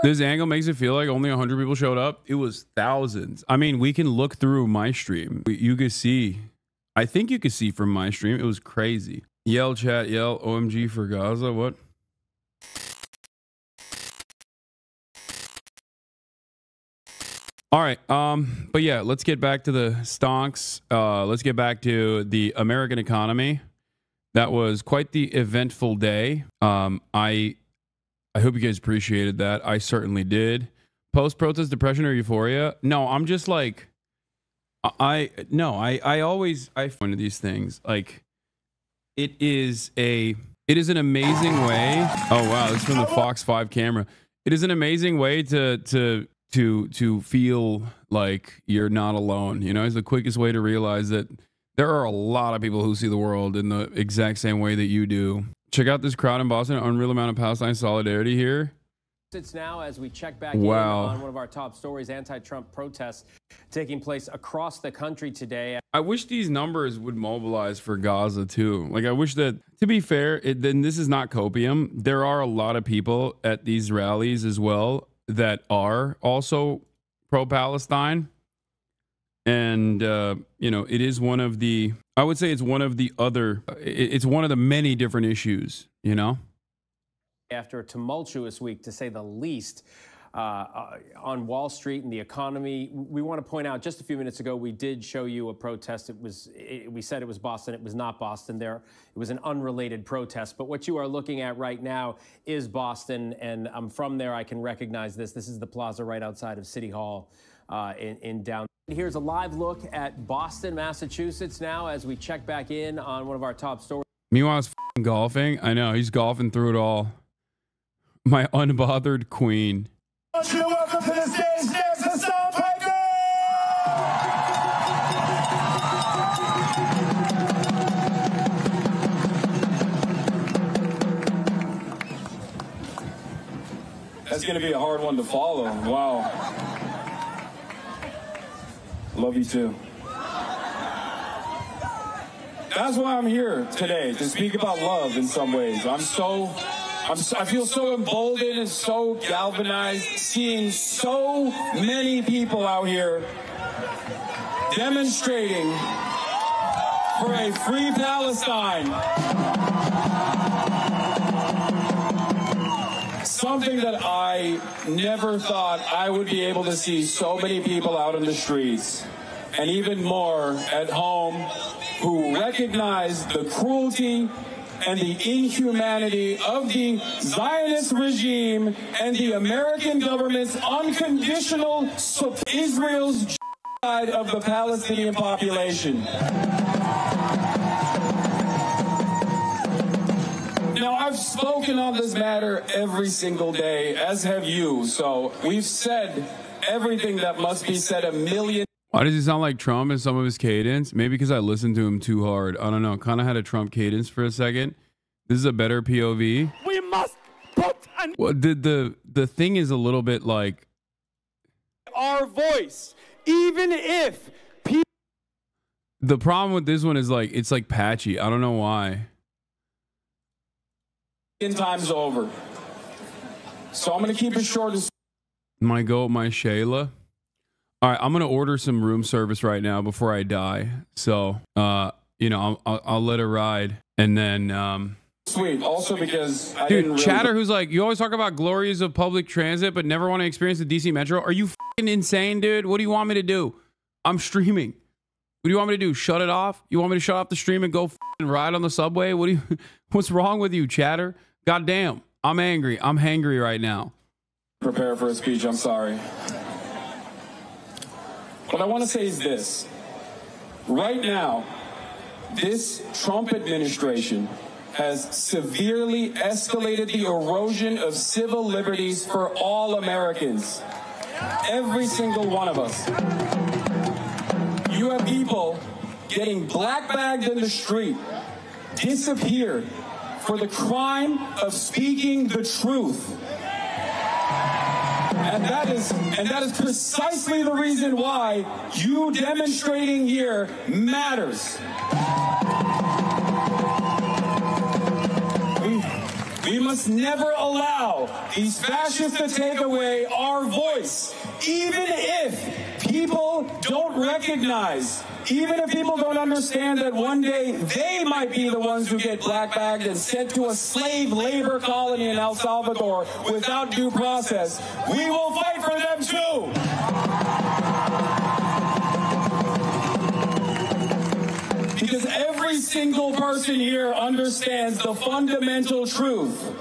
This angle makes it feel like only 100 people showed up. It was thousands. I mean, we can look through my stream. You could see. I think you could see from my stream. It was crazy. Yell, chat, yell. OMG for Gaza. What? All right. But yeah, let's get back to the stonks. Let's get back to the American economy. That was quite the eventful day. I hope you guys appreciated that. I certainly did. Post-protest depression or euphoria? No, I'm just like, I always find these things like it is an amazing way. Oh wow, this is from the Fox 5 camera. It is an amazing way to feel like you're not alone. You know, it's the quickest way to realize that there are a lot of people who see the world in the exact same way that you do. Check out this crowd in Boston. Unreal amount of Palestine solidarity here. It's now as we check back in on one of our top stories, anti-Trump protests taking place across the country today. I wish these numbers would mobilize for Gaza too. Like I wish that, to be fair, then this is not copium. There are a lot of people at these rallies as well that are also pro-Palestine. And, you know, it is one of the, I would say it's one of the other, it's one of the many different issues, you know? After a tumultuous week, to say the least, on Wall Street and the economy, we want to point out just a few minutes ago, we did show you a protest. We said it was Boston. It was not Boston. It was an unrelated protest. But what you are looking at right now is Boston. And I'm from there. I can recognize this. This is the plaza right outside of City Hall in downtown. Here's a live look at Boston, Massachusetts now as we check back in on one of our top stories. Meanwhile, he's golfing. I know, he's golfing through it all. My unbothered queen. Welcome to the stage next, Hasan Piker! That's going to be a hard one to follow. Wow. Love you too. That's why I'm here today, to speak about love in some ways. I feel so emboldened and so galvanized seeing so many people out here demonstrating for a free Palestine. Something that I never thought I would be able to see so many people out in the streets, and even more at home, who recognize the cruelty and the inhumanity of the Zionist regime and the American government's unconditional support for Israel's genocide of the Palestinian population. Now, I've spoken on this matter every single day, as have you, so we've said everything that must be said a million. Why does he sound like Trump in some of his cadence? Maybe because I listened to him too hard. I don't know. Kind of had a Trump cadence for a second. This is a better POV. We must put an Well, the thing is a little bit like our voice, even if people. The problem with this one is like it's like patchy. I don't know why. Time's over. So I'm gonna keep it short and My Shayla. All right, I'm gonna order some room service right now before I die. So, you know, I'll let it ride, and then, sweet. Also, because I dude, didn't really chatter who's like, you always talk about glories of public transit, but never want to experience the DC Metro. Are you fucking insane, dude? What do you want me to do? I'm streaming. What do you want me to do? Shut it off? You want me to shut off the stream and go fucking ride on the subway? What's wrong with you, chatter? Goddamn, I'm angry. I'm hangry right now. prepare for a speech. I'm sorry. What I want to say is this. Right now, this Trump administration has severely escalated the erosion of civil liberties for all Americans. Every single one of us. You have people getting black-bagged in the street, disappeared for the crime of speaking the truth. And that is precisely the reason why you demonstrating here matters. We must never allow these fascists to take away our voice, even if people don't recognize, even if people don't understand that one day they might be the ones who get black-bagged and sent to a slave labor colony in El Salvador without due process. We will fight for them too. Because every single person here understands the fundamental truth.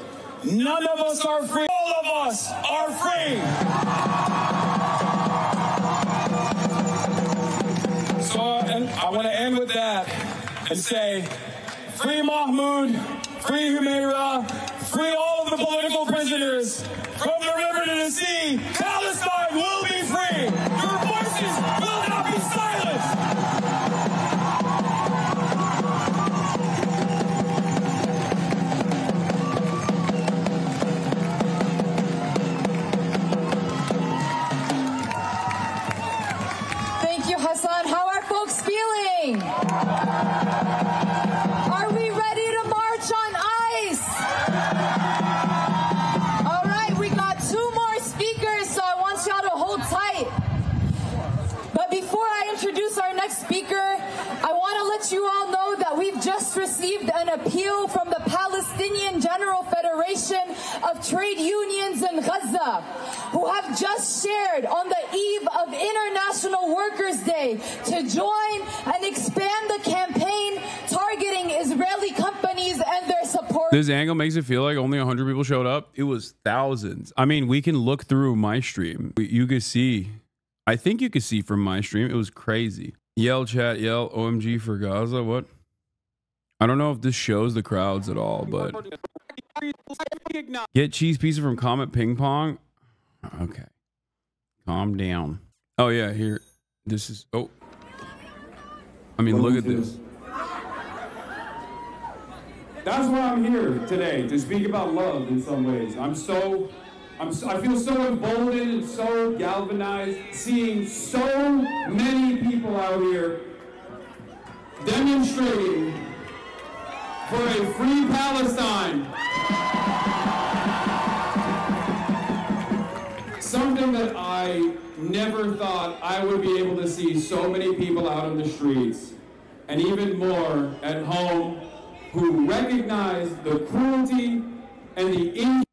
None of us are free. All of us are free. So I want to end with that and say, free Mahmoud, free Humaira, free all of the political prisoners. From the river to the sea, Palestine will be free. Your voices will not be silenced. Thank you, Hasan. How are folks feeling? Are we ready to march on ice? All right, we got 2 more speakers, so I want y'all to hold tight. But before I introduce our next speaker, I want to let you all know that we've just received an appeal from the Palestinian General Federation of Trade Unions in Gaza, who have just shared on the eve of International Workers' Day to join and expand the campaign targeting Israeli companies and their support. This angle makes it feel like only 100 people showed up. It was thousands. I mean, we can look through my stream. You could see, I think you could see from my stream, it was crazy. Yell, chat, yell, OMG for Gaza. What? I don't know if this shows the crowds at all, but get cheese pizza from Comet Ping Pong. Okay. Calm down. Oh, yeah, here. This is, oh. I mean, look at this. That's why I'm here today, to speak about love in some ways. I feel so emboldened and so galvanized seeing so many people out here demonstrating for a free Palestine. Something that I never thought I would be able to see so many people out on the streets, and even more at home, who recognize the cruelty and the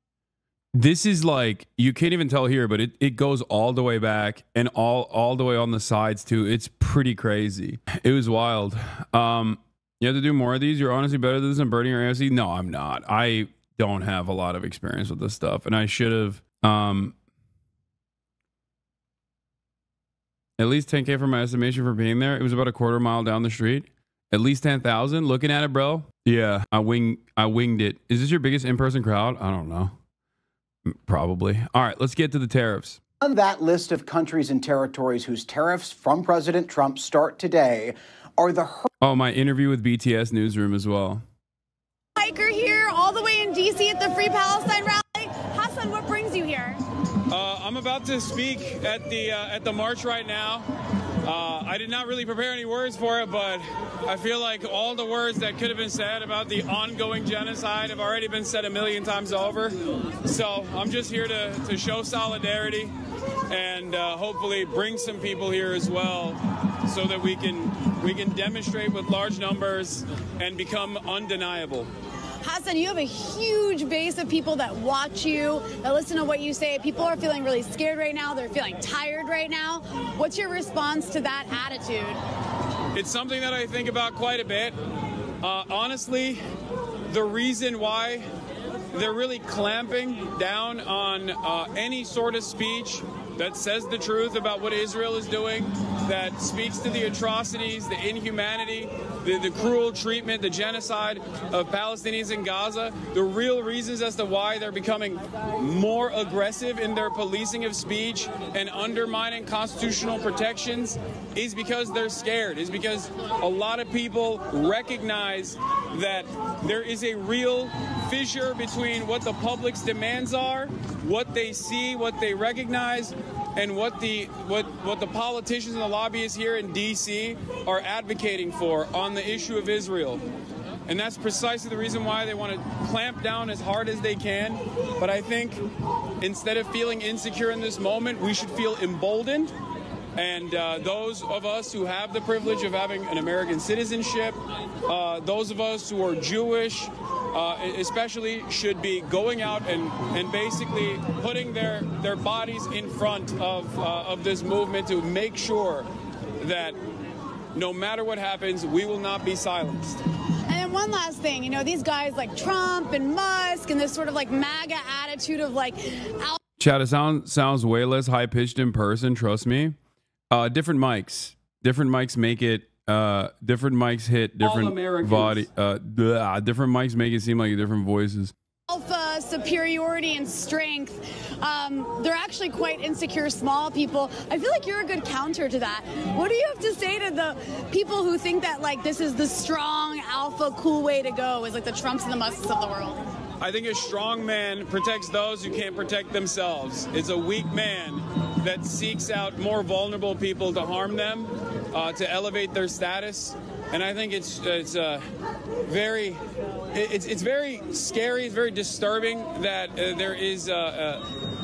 This is like, you can't even tell here, but it goes all the way back and all the way on the sides too. It's pretty crazy. It was wild. You have to do more of these. You're honestly better than this than burning your AFC. No, I'm not. I don't have a lot of experience with this stuff, and I should have. At least 10K for my estimation for being there. It was about a quarter mile down the street. At least 10,000. Looking at it, bro. Yeah, I winged it. Is this your biggest in-person crowd? I don't know. Probably. All right, let's get to the tariffs. On that list of countries and territories whose tariffs from President Trump start today are the... Oh, my interview with BTS Newsroom as well. Hiker here all the way in D.C. at the Free Palestine rally. Hasan, what brings you here? I'm about to speak at the march right now. I did not really prepare any words for it, but I feel like all the words that could have been said about the ongoing genocide have already been said a million times over. So I'm just here to show solidarity and hopefully bring some people here as well so that we can demonstrate with large numbers and become undeniable. Hasan, you have a huge base of people that watch you, that listen to what you say. People are feeling really scared right now. They're feeling tired right now. What's your response to that attitude? It's something that I think about quite a bit. Honestly, the reason why they're really clamping down on any sort of speech that says the truth about what Israel is doing, that speaks to the atrocities, the inhumanity, the cruel treatment, the genocide of Palestinians in Gaza. The real reasons as to why they're becoming more aggressive in their policing of speech and undermining constitutional protections is because they're scared, is because a lot of people recognize that there is a real fissure between what the public's demands are, what they see, what they recognize, and what the politicians and the lobbyists here in D.C. are advocating for on the issue of Israel. And that's precisely the reason why they want to clamp down as hard as they can. But I think instead of feeling insecure in this moment, we should feel emboldened. And those of us who have the privilege of having an American citizenship, those of us who are Jewish, especially, should be going out and basically putting their bodies in front of this movement to make sure that no matter what happens, we will not be silenced. And one last thing, you know, these guys like Trump and Musk and this sort of like MAGA attitude of like... Chad, it sounds way less high-pitched in person, trust me. Different mics make it, different mics hit different body, different mics make it seem like different voices. Alpha, superiority, and strength. They're actually quite insecure, small people. I feel like you're a good counter to that. What do you have to say to the people who think that like this is the strong, alpha, cool way to go, is like the Trumps and the Musks of the world? I think a strong man protects those who can't protect themselves. It's a weak man that seeks out more vulnerable people to harm them, to elevate their status. And I think it's very scary. It's very disturbing that there is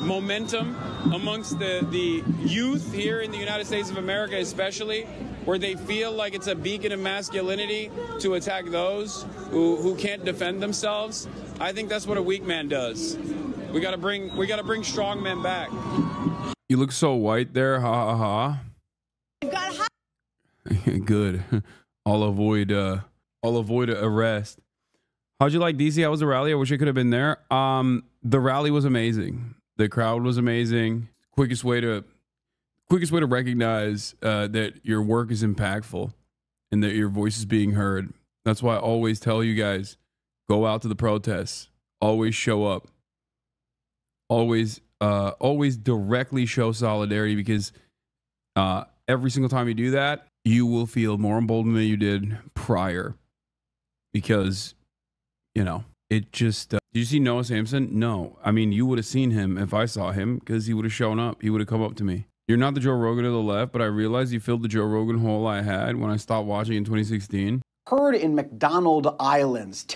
momentum amongst the youth here in the United States of America, especially, where they feel like it's a beacon of masculinity to attack those who can't defend themselves. I think that's what a weak man does. We gotta bring strong men back. You look so white there, ha ha ha. Good. I'll avoid arrest. How'd you like DC? How was the rally? I wish I could have been there. The rally was amazing. The crowd was amazing. Quickest way to recognize that your work is impactful and that your voice is being heard. That's why I always tell you guys, go out to the protests. Always show up. Always directly show solidarity, because every single time you do that, you will feel more emboldened than you did prior. Because, you know, it just... did you see Noah Samson? No. I mean, you would have seen him if I saw him, because he would have shown up. He would have come up to me. You're not the Joe Rogan to the left, but I realized you filled the Joe Rogan hole I had when I stopped watching in 2016. Heard in McDonald Islands.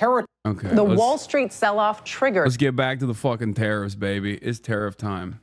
Okay. The Wall Street sell-off triggered. Let's get back to the fucking tariffs, baby. It's tariff time.